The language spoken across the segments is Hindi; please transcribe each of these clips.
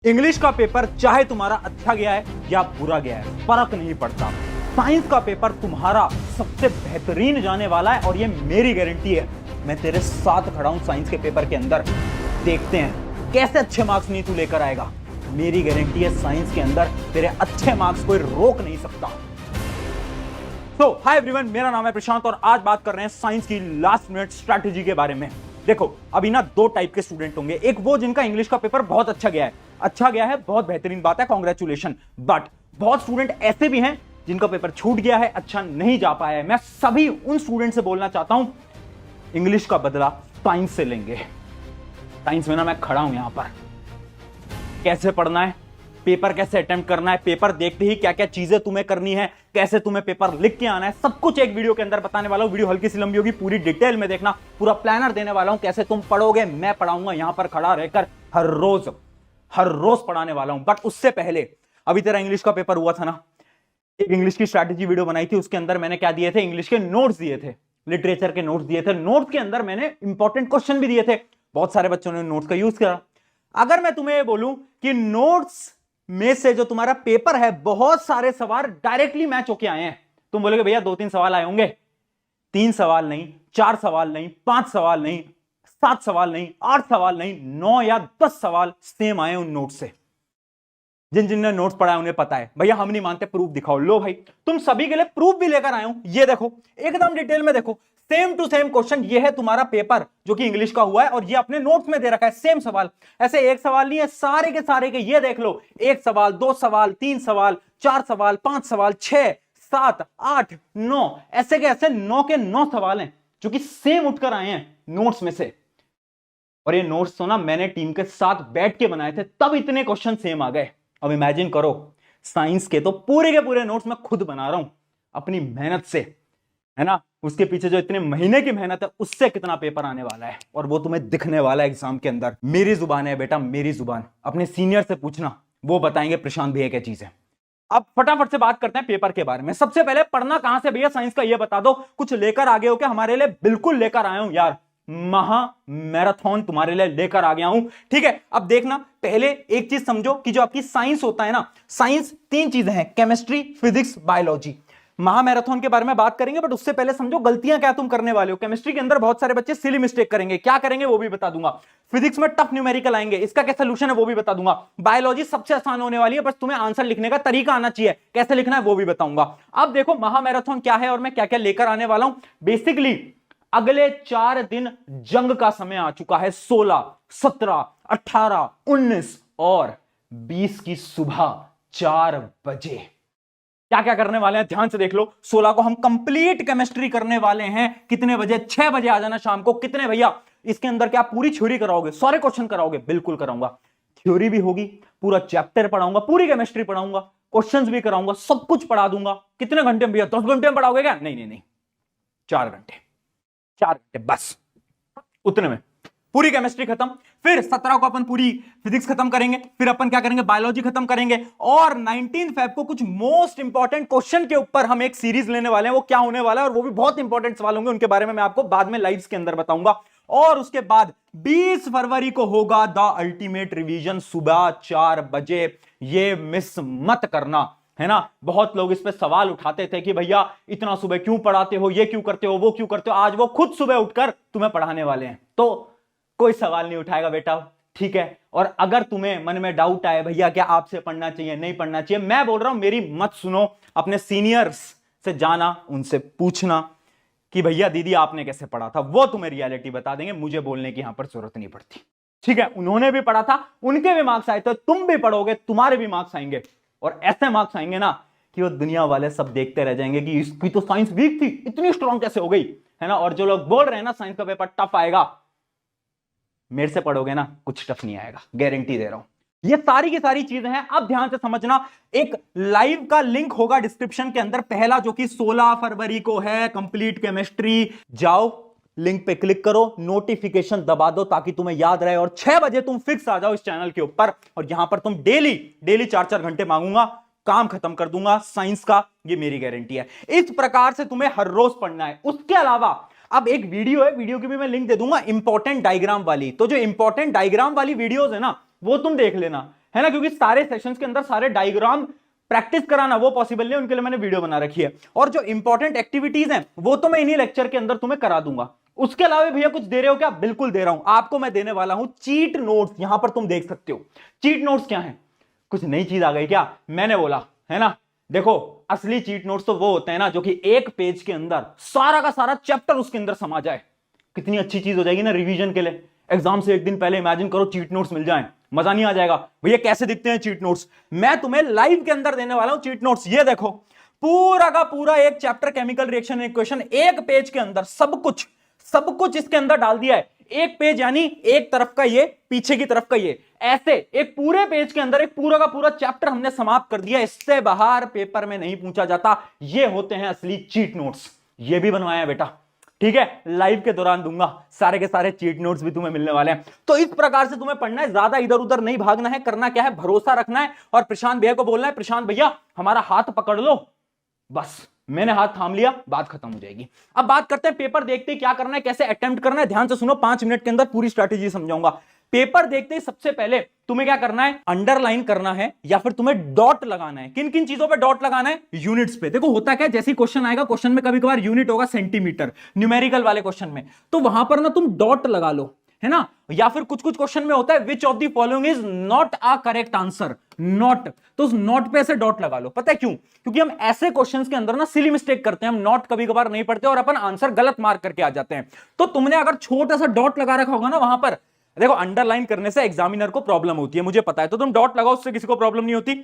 इंग्लिश का पेपर चाहे तुम्हारा अच्छा गया है या बुरा गया है, फर्क नहीं पड़ता। साइंस का पेपर तुम्हारा सबसे बेहतरीन जाने वाला है और ये मेरी गारंटी है। मैं तेरे साथ खड़ा हूं साइंस के पेपर के अंदर। देखते हैं कैसे अच्छे मार्क्स नहीं तू लेकर आएगा। मेरी गारंटी है साइंस के अंदर तेरे अच्छे मार्क्स कोई रोक नहीं सकता। तो हाय एवरीवन, मेरा नाम है प्रशांत और आज बात कर रहे हैं साइंस की लास्ट मिनट स्ट्रैटेजी के बारे में। देखो, अभी ना दो टाइप के स्टूडेंट होंगे। एक वो जिनका इंग्लिश का पेपर बहुत अच्छा गया है, बहुत बेहतरीन बात है, कांग्रेचुलेशन। बट बहुत स्टूडेंट ऐसे भी हैं जिनका पेपर छूट गया है, अच्छा नहीं जा पाया है। मैं सभी उन स्टूडेंट से बोलना चाहता हूं, इंग्लिश का बदला साइंस से लेंगे। साइंस में ना मैं खड़ा हूं यहां पर। कैसे पढ़ना है, पेपर कैसे अटेम्प्ट करना है, पेपर देखते ही क्या क्या चीजें तुम्हें करनी है, कैसे तुम्हें पेपर लिख के आना है, सब कुछ एक वीडियो के अंदर बताने वाला हूं। वीडियो हल्की सी लंबी होगी, पूरी डिटेल में देखना, पूरा प्लानर देने वाला हूं। कैसे तुम पढ़ोगे मैं पढ़ाऊंगा यहां पर खड़ा रहकर, हर रोज पढ़ाने वाला हूं। बट उससे पहले, अभी तेरा इंग्लिश का पेपर हुआ था ना, एक इंग्लिश की स्ट्रैटेजी वीडियो बनाई थी। उसके अंदर मैंने क्या दिए थे, इंग्लिश के नोट्स दिए थे, लिटरेचर के नोट्स दिए थे। नोट्स के अंदर मैंने इंपॉर्टेंट क्वेश्चन भी दिए थे। बहुत सारे बच्चों ने नोट्स का यूज करा। अगर मैं तुम्हें बोलूं कि नोट्स में से जो तुम्हारा पेपर है, बहुत सारे सवाल डायरेक्टली मैच होके आए हैं, तुम बोलोगे भैया 2-3 सवाल आए होंगे। 3 सवाल नहीं, 4 सवाल नहीं, 5 सवाल नहीं, 7 सवाल नहीं, 8 सवाल नहीं, 9 या 10 सवाल सेम आए उन नोट से। जिन जिन ने नोट्स पढ़ा है उन्हें पता है। भैया हम नहीं मानते, प्रूफ दिखाओ। लो भाई, तुम सभी के लिए प्रूफ भी लेकर आए हूं। ये देखो, एकदम डिटेल में देखो, सेम टू सेम क्वेश्चन। ये है तुम्हारा पेपर जो कि इंग्लिश का हुआ है और ये अपने नोट्स में दे रखा है, सेम सवाल। ऐसे एक सवाल नहीं है, सारे के ये देख लो। 1 सवाल, 2 सवाल, 3 सवाल, 4 सवाल, 5 सवाल, 6, 7, 8, 9, ऐसे के ऐसे 9 के 9 सवाल हैं जो कि सेम उठकर आए हैं नोट्स में से। और ये नोट्स तो ना मैंने टीम के साथ बैठ के बनाए थे, तब इतने क्वेश्चन सेम आ गए। अब इमेजिन करो, साइंस के तो पूरे के पूरे नोट्स मैं खुद बना रहा हूं अपनी मेहनत से, है ना। उसके पीछे जो इतने महीने की मेहनत है, उससे कितना पेपर आने वाला है और वो तुम्हें दिखने वाला है एग्जाम के अंदर। मेरी जुबान है बेटा, मेरी जुबान। अपने सीनियर से पूछना, वो बताएंगे प्रशांत भैया क्या चीज है। अब फटाफट से बात करते हैं पेपर के बारे में। सबसे पहले पढ़ना कहां से भैया, साइंस का ये बता दो। कुछ लेकर आगे हो क्या हमारे लिए? बिल्कुल लेकर आया हूं यार, महा मैराथन तुम्हारे लिए लेकर आ गया हूं। ठीक है, अब देखना, पहले एक चीज समझो कि जो आपकी साइंस होता है ना, साइंस 3 चीजें हैं, केमिस्ट्री, फिजिक्स, बायोलॉजी। महा मैराथन के बारे में बात करेंगे, बट उससे पहले समझो गलतियां क्या तुम करने वाले हो। केमिस्ट्री के अंदर बहुत सारे बच्चे सिली मिस्टेक करेंगे, क्या करेंगे वो भी बता दूंगा। फिजिक्स में टफ न्यूमेरिकल आएंगे, इसका क्या सोल्यूशन है वो भी बता दूंगा। बायोलॉजी सबसे आसान होने वाली है, बस तुम्हें आंसर लिखने का तरीका आना चाहिए, कैसे लिखना है वो भी बताऊंगा। अब देखो महा मैराथन क्या है और मैं क्या क्या लेकर आने वाला हूं। बेसिकली अगले 4 दिन जंग का समय आ चुका है। 16, 17, 18, 19 और 20 की सुबह 4 बजे क्या क्या करने वाले हैं ध्यान से देख लो। 16 को हम कंप्लीट केमिस्ट्री करने वाले हैं। कितने बजे? 6 बजे आ जाना शाम को। कितने भैया? इसके अंदर क्या पूरी थ्योरी कराओगे, सारे क्वेश्चन कराओगे? बिल्कुल कराऊंगा। थ्योरी भी होगी, पूरा चैप्टर पढ़ाऊंगा, पूरी केमिस्ट्री पढ़ाऊंगा, क्वेश्चंस भी कराऊंगा, सब कुछ पढ़ा दूंगा। कितने घंटे में भैया? 10 घंटे में पढ़ाओगे क्या? नहीं नहीं नहीं, 4 घंटे, 4 घंटे बस, उतने में पूरी केमिस्ट्री खत्म। फिर 17 को अपन पूरी फिजिक्स खत्म करेंगे, फिर अपन क्या करेंगे, बायोलॉजी खत्म करेंगे। और 19 फेब को कुछ मोस्ट इंपॉर्टेंट क्वेश्चन के ऊपर हम एक सीरीज लेने वाले हैं। वो क्या होने वाला है और वो भी बहुत इंपॉर्टेंट सवाल होंगे, उनके बारे में मैं आपको बाद में लाइव्स के अंदर बताऊंगा। और उसके बाद 20 फरवरी को होगा द अल्टीमेट रिवीजन, सुबह 4 बजे। ये मिस मत करना, है ना। बहुत लोग इस पे सवाल उठाते थे कि भैया इतना सुबह क्यों पढ़ाते हो, ये क्यों करते हो, वो क्यों करते हो। आज वो खुद सुबह उठकर तुम्हें पढ़ाने वाले हैं, तो कोई सवाल नहीं उठाएगा बेटा, ठीक है। और अगर तुम्हें मन में डाउट आए भैया क्या आपसे पढ़ना चाहिए, नहीं पढ़ना चाहिए, मैं बोल रहा हूं मेरी मत सुनो, अपने सीनियर्स से जाना, उनसे पूछना कि भैया दीदी आपने कैसे पढ़ा था, वो तुम्हें रियलिटी बता देंगे। मुझे बोलने की यहां पर जरूरत नहीं पड़ती, ठीक है। उन्होंने भी पढ़ा था, उनके भी मार्क्स आए, तो तुम भी पढ़ोगे, तुम्हारे भी मार्क्स आएंगे। और ऐसे मार्क्स आएंगे ना कि वो दुनिया वाले सब देखते रह जाएंगे कि इसकी तो साइंस वीक थी, इतनी स्ट्रांग कैसे हो गई, है ना। और जो लोग बोल रहे हैं ना साइंस का पेपर टफ आएगा, मेरे से पढ़ोगे ना कुछ टफ नहीं आएगा, गारंटी दे रहा हूं। ये सारी की सारी चीजें हैं। अब ध्यान से समझना, एक लाइव का लिंक होगा डिस्क्रिप्शन के अंदर, पहला जो कि 16 फरवरी को है, कंप्लीट केमिस्ट्री। जाओ लिंक पे क्लिक करो, नोटिफिकेशन दबा दो ताकि तुम्हें याद रहे, और 6 बजे तुम फिक्स आ जाओ इस चैनल के ऊपर। और यहां पर तुम डेली 4-4 घंटे मांगूंगा, काम खत्म कर दूंगा साइंस का, ये मेरी गारंटी है। इस प्रकार से तुम्हें हर रोज पढ़ना है। उसके अलावा अब एक वीडियो है, वीडियो की भी मैं लिंक दे दूंगा, इंपॉर्टेंट डायग्राम वाली। तो जो इंपॉर्टेंट डायग्राम वाली वीडियोस है ना, वो तुम देख लेना। है ना, क्योंकि सारे सेशंस के अंदर सारे डायग्राम प्रैक्टिस कराना वो पॉसिबल नहीं, उनके लिए मैंने वीडियो बना रखी है। और जो इंपॉर्टेंट एक्टिविटीज हैं वो तो मैं इन्हीं लेक्चर के अंदर तुम्हें करा दूंगा। उसके अलावा भैया कुछ दे रहे हो क्या? बिल्कुल दे रहा हूं आपको। मैं देने वाला हूं चीट नोट्स, यहां पर तुम देख सकते हो। चीट नोट्स क्या है? कुछ नई चीज आ गई क्या? मैंने बोला है ना, देखो असली चीट नोट्स तो वो होते हैं ना जो कि एक पेज के अंदर सारा का सारा चैप्टर उसके अंदर समा जाए। कितनी अच्छी चीज हो जाएगी ना रिवीजन के लिए। एग्जाम से एक दिन पहले इमेजिन करो चीट नोट्स मिल जाएं, मजा नहीं आ जाएगा? भैया कैसे दिखते हैं चीट नोट्स? मैं तुम्हें लाइव के अंदर देने वाला हूं चीट नोट्स। ये देखो पूरा का पूरा एक चैप्टर केमिकल रिएक्शन इक्वेशन, एक पेज के अंदर सब कुछ इसके अंदर डाल दिया है। एक पेज यानी एक तरफ का ये, पीछे की तरफ का ये, ऐसे एक पूरे पेज के अंदर एक पूरा का पूरा चैप्टर हमने समाप्त कर दिया। इससे बाहर पेपर में नहीं पूछा जाता। ये होते हैं असली चीट नोट्स। ये भी बनवाया बेटा, ठीक है, लाइव के दौरान दूंगा। सारे के सारे चीट नोट्स भी तुम्हें मिलने वाले हैं। तो इस प्रकार से तुम्हें पढ़ना है, ज्यादा इधर उधर नहीं भागना है। करना क्या है? भरोसा रखना है और प्रशांत भैया को बोलना है, प्रशांत भैया हमारा हाथ पकड़ लो। बस मैंने हाथ थाम लिया, बात खत्म हो जाएगी। अब बात करते हैं पेपर देखते ही क्या करना है, कैसे अटेम्प्ट करना है। ध्यान से सुनो, 5 मिनट के अंदर पूरी स्ट्रैटेजी समझाऊंगा। पेपर देखते ही सबसे पहले तुम्हें क्या करना है? अंडरलाइन करना है या फिर तुम्हें डॉट लगाना है। किन किन चीजों पे डॉट लगाना है? यूनिट्स पे। देखो होता क्या है, जैसे ही क्वेश्चन आएगा, क्वेश्चन में कभी कभार यूनिट होगा सेंटीमीटर, न्यूमेरिकल वाले क्वेश्चन में, तो वहां पर ना तुम डॉट लगा लो, है ना। या फिर कुछ कुछ क्वेश्चन में होता है which of the following is not a correct answer, not, तो उस नॉट पे ऐसे डॉट लगा लो। पता है क्यों? क्योंकि हम ऐसे क्वेश्चंस के अंदर ना सिली मिस्टेक करते हैं, हम नॉट कभी कभार नहीं पढ़ते और अपन आंसर गलत मार्क करके आ जाते हैं। तो तुमने अगर छोटा सा डॉट लगा रखा होगा ना वहां पर, देखो अंडरलाइन करने से एग्जामिनर को प्रॉब्लम होती है, मुझे पता है, तो तुम डॉट लगाओ, उससे किसी को प्रॉब्लम नहीं होती।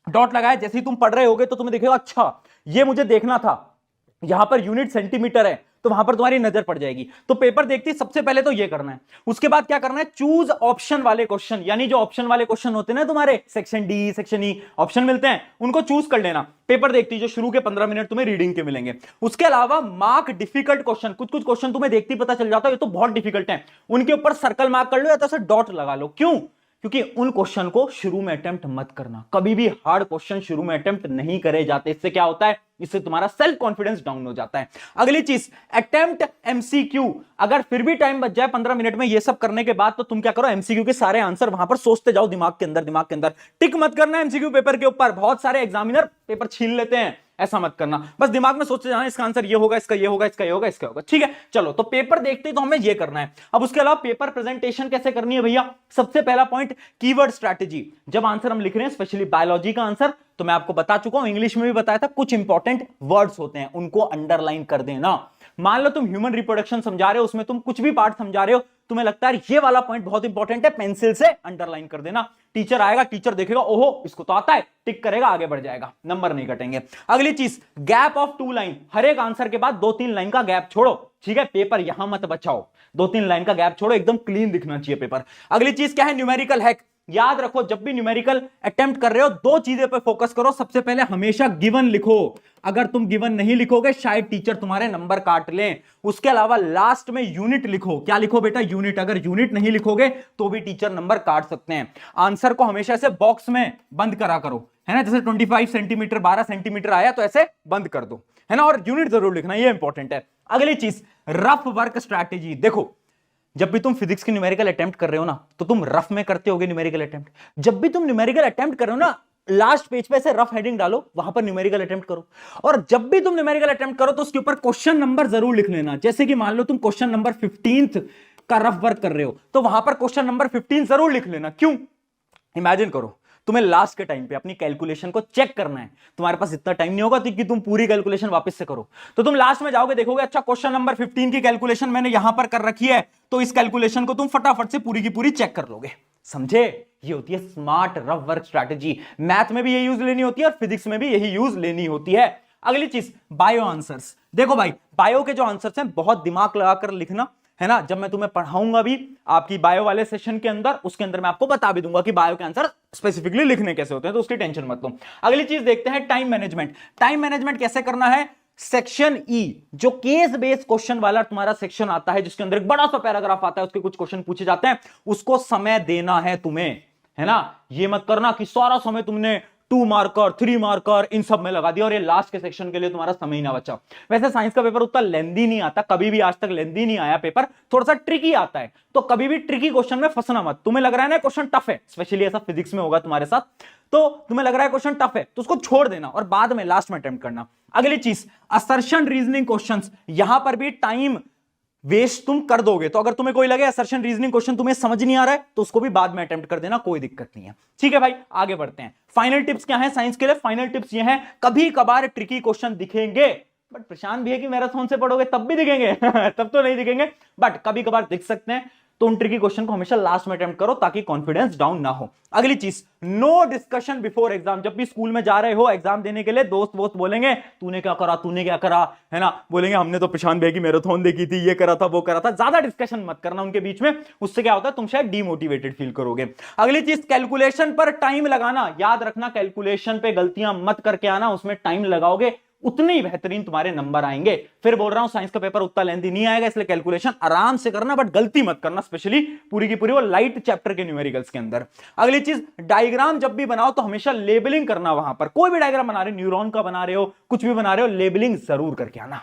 डॉट लगाए जैसे ही तुम पढ़ रहे होगे तो तुम्हें दिखेगा अच्छा ये मुझे देखना था, यहां पर यूनिट सेंटीमीटर है, तो वहां पर तुम्हारी नजर पड़ जाएगी। तो पेपर देखते ही सबसे पहले तो ये करना है। उसके बाद क्या करना है? चूज ऑप्शन वाले क्वेश्चन, यानी जो ऑप्शन वाले क्वेश्चन होते हैं ना तुम्हारे section D section E option मिलते हैं, उनको चूज कर लेना। पेपर देखती जो शुरू के 15 मिनट तुम्हें रीडिंग के मिलेंगे। उसके अलावा मार्क डिफिकल्ट क्वेश्चन, कुछ कुछ क्वेश्चन तुम्हें देखती पता चल जाता है ये तो बहुत डिफिकल्ट है, उनके ऊपर सर्कल मार्क कर लो या तो डॉट लगा लो। क्यों? क्योंकि उन क्वेश्चन को शुरू में अटेम्प्ट मत करना। कभी भी हार्ड क्वेश्चन शुरू में अटेम्प्ट नहीं करे जाते। इससे क्या होता है? इससे तुम्हारा सेल्फ कॉन्फिडेंस डाउन हो जाता है। अगली चीज, अटेम्प्ट एमसीक्यू। अगर फिर भी टाइम बच जाए 15 मिनट में ये सब करने के बाद, तो तुम क्या करो? एमसीक्यू के सारे आंसर वहां पर सोचते जाओ दिमाग के अंदर। टिक मत करना एमसीक्यू पेपर के ऊपर। बहुत सारे एग्जामिनर पेपर छीन लेते हैं, ऐसा मत करना। बस दिमाग में सोचते जाना इसका आंसर ये होगा, इसका ये होगा, इसका ये होगा, इसका होगा। ठीक है, चलो तो पेपर देखते ही तो हमें ये करना है। अब उसके अलावा पेपर प्रेजेंटेशन कैसे करनी है भैया? सबसे पहला पॉइंट, कीवर्ड स्ट्रैटेजी। जब आंसर हम लिख रहे हैं, स्पेशली बायोलॉजी का आंसर, तो मैं आपको बता चुका हूं, इंग्लिश में भी बताया था, कुछ इंपॉर्टेंट वर्ड्स होते हैं उनको अंडरलाइन कर देना। मान लो तुम ह्यूमन रिप्रोडक्शन समझा रहे हो, उसमें तुम कुछ भी पार्ट समझा रहे हो, तुम्हें लगता है ये वाला पॉइंट बहुत इंपॉर्टेंट है, पेंसिल से अंडरलाइन कर देना। टीचर आएगा, टीचर देखेगा, ओहो इसको तो आता है, टिक करेगा, आगे बढ़ जाएगा, नंबर नहीं कटेंगे। अगली चीज, गैप ऑफ 2 लाइन। हर एक आंसर के बाद 2-3 लाइन का गैप छोड़ो। ठीक है, पेपर यहां मत बचाओ, 2-3 लाइन का गैप छोड़ो, एकदम क्लीन दिखना चाहिए पेपर। अगली चीज क्या है? Numerical hack. याद रखो, जब भी न्यूमेरिकल अटेम्प्ट कर रहे हो 2 चीजें पे फोकस करो। सबसे पहले हमेशा गिवन लिखो। अगर तुम गिवन नहीं लिखोगे शायद टीचर तुम्हारे नंबर काट लें। उसके अलावा लास्ट में यूनिट लिखो। क्या लिखो बेटा? यूनिट। अगर यूनिट नहीं लिखोगे तो भी टीचर नंबर काट सकते हैं। आंसर को हमेशा से बॉक्स में बंद करा करो, है ना। जैसे 25 सेंटीमीटर 12 सेंटीमीटर आया तो ऐसे बंद कर दो, है ना। और यूनिट जरूर लिखना, ये इंपॉर्टेंट है। अगली चीज, रफ वर्क स्ट्रैटेजी। देखो जब भी तुम फिजिक्स की न्यूमेरिकल अटेम्प्ट कर रहे हो ना, तो तुम रफ में करते होगे न्यूमेरिकल अटेम्प्ट। जब भी तुम न्यूमेरिकल अटेम्प्ट कर रहे हो ना, लास्ट पेज पे ऐसे रफ हेडिंग डालो, वहां पर न्यूमेरिकल अटेम्प्ट करो। और जब भी तुम न्यूमेरिकल अटेम्प्ट करो तो उसके ऊपर क्वेश्चन नंबर जरूर लिख लेना। जैसे कि मान लो तुम क्वेश्चन नंबर 15 का रफ वर्क कर रहे हो, तो वहां पर क्वेश्चन नंबर 15 जरूर लिख लेना। क्यों? इमेजिन करो तुम्हें लास्ट के टाइम पे अपनी कैलकुलेशन को चेक करना है, तुम्हारे पास इतना टाइम नहीं होगा तो कि तुम पूरी कैलकुलेशन वापस से करो, तो तुम लास्ट में जाओगे, देखोगे अच्छा क्वेश्चन नंबर 15 की कैलकुलेशन मैंने यहां पर कर रखी है, तो इस कैलकुलेशन को तुम फटाफट से पूरी की पूरी चेक कर लोगे। समझे? ये होती है smart rough work strategy. Math में भी यही यूज लेनी होती है और फिजिक्स में भी यही यूज लेनी होती है। अगली चीज, बायो आंसर्स। देखो भाई, बायो के जो आंसर्स हैं बहुत दिमाग लगाकर लिखना, है ना। जब मैं तुम्हें पढ़ाऊंगा भी आपकी बायो वाले सेशन के अंदर, उसके अंदर मैं आपको बता भी दूंगा कि बायो के आंसर स्पेसिफिकली लिखने कैसे होते हैं, तो उसकी टेंशन मत लो। अगली चीज देखते हैं, टाइम मैनेजमेंट। टाइम मैनेजमेंट कैसे करना है? सेक्शन ई, जो केस बेस्ड क्वेश्चन वाला तुम्हारा सेक्शन आता है, जिसके अंदर एक बड़ा सा पैराग्राफ आता है, उसके कुछ क्वेश्चन पूछे जाते हैं, उसको समय देना है तुम्हें, है ना। ये मत करना कि सारा समय तुमने 2 मार्कर 3 मार्कर इन सब में लगा दिया और ये लास्ट के सेक्शन के लिए तुम्हारा समय ही ना बचा। वैसे साइंस का पेपर उतना लेंदी नहीं आता, कभी भी आज तक लेंदी नहीं आया पेपर, थोड़ा सा ट्रिकी आता है, तो कभी भी ट्रिकी क्वेश्चन में फंसना मत। तुम्हें लग रहा है ना क्वेश्चन टफ है, स्पेशली ऐसा फिजिक्स में होगा तुम्हारे साथ, तो तुम्हें लग रहा है क्वेश्चन टफ है तो उसको छोड़ देना और बाद में लास्ट में अटेम्प्ट करना। अगली चीज, असर्शन रीजनिंग क्वेश्चंस, यहां पर भी टाइम वेस्ट तुम कर दोगे, तो अगर तुम्हें कोई लगे असर्शन रीजनिंग क्वेश्चन तुम्हें समझ नहीं आ रहा है तो उसको भी बाद में अटेम्प्ट कर देना, कोई दिक्कत नहीं है। ठीक है भाई, आगे बढ़ते हैं। फाइनल टिप्स क्या है साइंस के लिए? फाइनल टिप्स ये हैं, कभी कभार ट्रिकी क्वेश्चन दिखेंगे, बट प्रशांत भी है कि मैराथन से पढ़ोगे तब भी दिखेंगे तब तो नहीं दिखेंगे, बट कभी कभार दिख सकते हैं, तो उन ट्रिकी क्वेश्चन को हमेशा लास्ट में अटेम्प्ट करो ताकि कॉन्फिडेंस डाउन ना हो। अगली चीज, नो डिस्कशन बिफोर एग्जाम। जब भी स्कूल में जा रहे हो एग्जाम देने के लिए, दोस्त वोस्त बोलेंगे तूने क्या करा, तूने क्या करा, है ना, बोलेंगे हमने तो प्रशांत भाई की मैराथन देखी थी, ये करा था वो करा था, ज्यादा डिस्कशन मत करना उनके बीच में, उससे क्या होता है तुम शायद डीमोटिवेटेड फील करोगे। अगली चीज, कैलकुलेशन पर टाइम लगाना, याद रखना कैलकुलेशन पे गलतियां मत करके आना, उसमें टाइम लगाओगे उतने ही बेहतरीन तुम्हारे नंबर आएंगे। फिर बोल रहा हूं साइंस का पेपर उतना लेंथी नहीं आएगा, इसलिए कैलकुलेशन आराम से करना, बट गलती मत करना, स्पेशली पूरी की पूरी वो लाइट चैप्टर के न्यूमेरिकल्स के अंदर। अगली चीज, डायग्राम जब भी बनाओ तो हमेशा लेबलिंग करना, वहां पर कोई भी डायग्राम बना रहे हो, न्यूरॉन का बना रहे हो, कुछ भी बना रहे हो, लेबलिंग जरूर करके आना।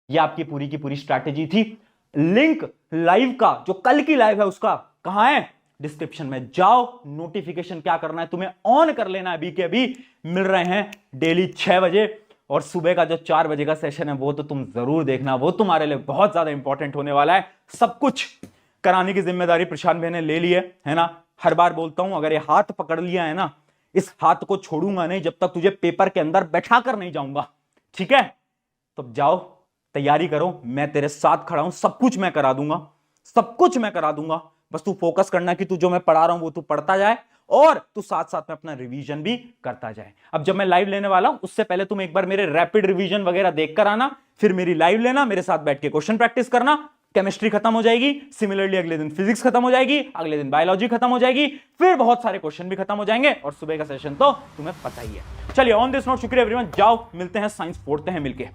यह आपकी पूरी की पूरी स्ट्रैटेजी थी। लिंक लाइव का, जो कल की लाइव है उसका कहां है? डिस्क्रिप्शन में जाओ, नोटिफिकेशन क्या करना है तुम्हें ऑन कर लेना, अभी के अभी मिल रहे हैं डेली 6 बजे, और सुबह का जो 4 बजे का सेशन है वो तो तुम जरूर देखना, वो तुम्हारे लिए बहुत ज्यादा इंपॉर्टेंट होने वाला है। सब कुछ कराने की जिम्मेदारी प्रशांत भाई ने ले ली है ना। हर बार बोलता हूं, अगर ये हाथ पकड़ लिया है ना, इस हाथ को छोड़ूंगा नहीं जब तक तुझे पेपर के अंदर बैठा कर नहीं जाऊंगा, ठीक है? तो जाओ, तैयारी करो, मैं तेरे साथ खड़ा हूं, सब कुछ मैं करा दूंगा, सब कुछ मैं करा दूंगा। बस तू फोकस करना कि तू जो मैं पढ़ा रहा हूं वो तू पढ़ता जाए, और तू साथ साथ में अपना रिवीजन भी करता जाए। अब जब मैं लाइव लेने वाला हूं उससे पहले तुम एक बार मेरे रैपिड रिवीजन वगैरह देखकर आना, फिर मेरी लाइव लेना, मेरे साथ बैठ के क्वेश्चन प्रैक्टिस करना। केमिस्ट्री खत्म हो जाएगी, सिमिलरली अगले दिन फिजिक्स खत्म हो जाएगी, अगले दिन बायोलॉजी खत्म हो जाएगी, फिर बहुत सारे क्वेश्चन भी खत्म हो जाएंगे, और सुबह का सेशन तो तुम्हें पता ही है। चलिए, ऑन दिस नोट, शुक्रिया एवरीवन, जाओ मिलते हैं, साइंस फोड़ते हैं मिलके।